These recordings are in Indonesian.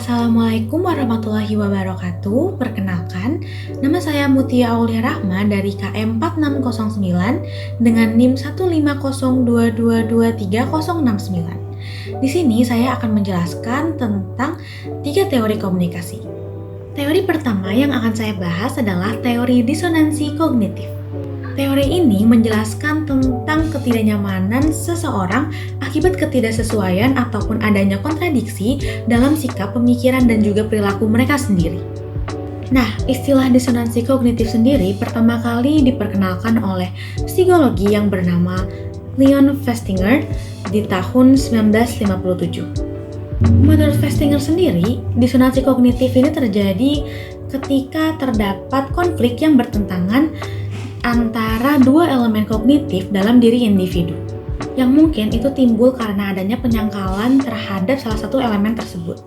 Assalamualaikum warahmatullahi wabarakatuh. Perkenalkan, nama saya Mutia Aulia Rahma dari KM 4609 dengan NIM 15022230069. Di sini saya akan menjelaskan tentang 3 teori komunikasi. Teori pertama yang akan saya bahas adalah teori disonansi kognitif. Teori ini menjelaskan tentang ketidaknyamanan seseorang akibat ketidaksesuaian ataupun adanya kontradiksi dalam sikap, pemikiran, dan juga perilaku mereka sendiri. Nah, istilah disonansi kognitif sendiri pertama kali diperkenalkan oleh psikologi yang bernama Leon Festinger di tahun 1957. Menurut Festinger sendiri, disonansi kognitif ini terjadi ketika terdapat konflik yang bertentangan antara dua elemen kognitif dalam diri individu, yang mungkin itu timbul karena adanya penyangkalan terhadap salah satu elemen tersebut.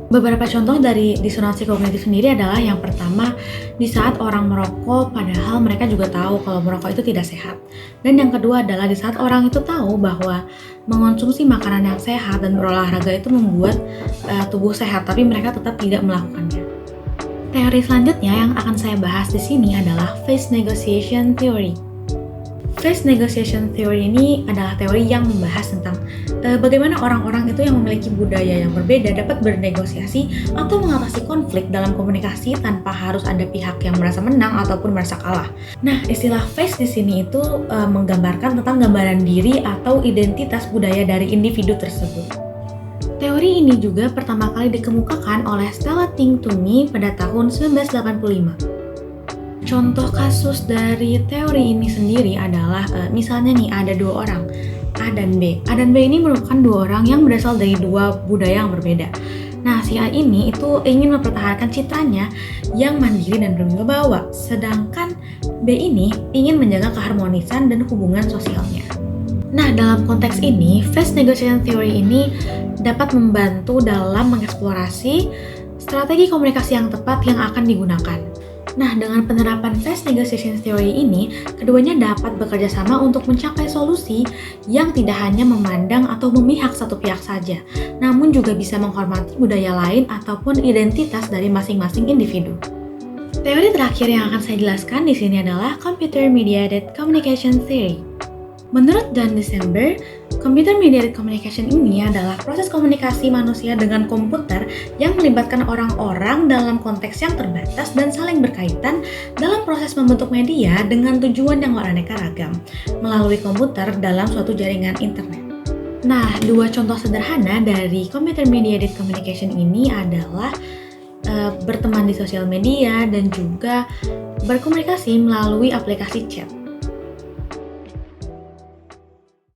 Beberapa contoh dari disonansi kognitif sendiri adalah yang pertama, di saat orang merokok padahal mereka juga tahu kalau merokok itu tidak sehat. Dan yang kedua adalah di saat orang itu tahu bahwa mengonsumsi makanan yang sehat dan berolahraga itu membuat tubuh sehat, tapi mereka tetap tidak melakukannya. Teori selanjutnya yang akan saya bahas di sini adalah Phase Negotiation Theory. Phase Negotiation Theory ini adalah teori yang membahas tentang bagaimana orang-orang itu yang memiliki budaya yang berbeda dapat bernegosiasi atau mengatasi konflik dalam komunikasi tanpa harus ada pihak yang merasa menang ataupun merasa kalah. Nah, istilah phase di sini itu menggambarkan tentang gambaran diri atau identitas budaya dari individu tersebut. Teori ini juga pertama kali dikemukakan oleh Stella Ting Toomey pada tahun 1985. Contoh kasus dari teori ini sendiri adalah misalnya nih ada dua orang, A dan B. A dan B ini merupakan dua orang yang berasal dari dua budaya yang berbeda. Nah, si A ini itu ingin mempertahankan citranya yang mandiri dan berwibawa, sedangkan B ini ingin menjaga keharmonisan dan hubungan sosialnya. Nah, dalam konteks ini, Phase Negotiation Theory ini dapat membantu dalam mengeksplorasi strategi komunikasi yang tepat yang akan digunakan. Nah, dengan penerapan Phase Negotiation Theory ini, keduanya dapat bekerja sama untuk mencapai solusi yang tidak hanya memandang atau memihak satu pihak saja, namun juga bisa menghormati budaya lain ataupun identitas dari masing-masing individu. Teori terakhir yang akan saya jelaskan di sini adalah Computer Mediated Communication Theory. Menurut John December, Computer Mediated Communication ini adalah proses komunikasi manusia dengan komputer yang melibatkan orang-orang dalam konteks yang terbatas dan saling berkaitan dalam proses membentuk media dengan tujuan yang beraneka ragam melalui komputer dalam suatu jaringan internet. Nah, dua contoh sederhana dari Computer Mediated Communication ini adalah berteman di sosial media dan juga berkomunikasi melalui aplikasi chat.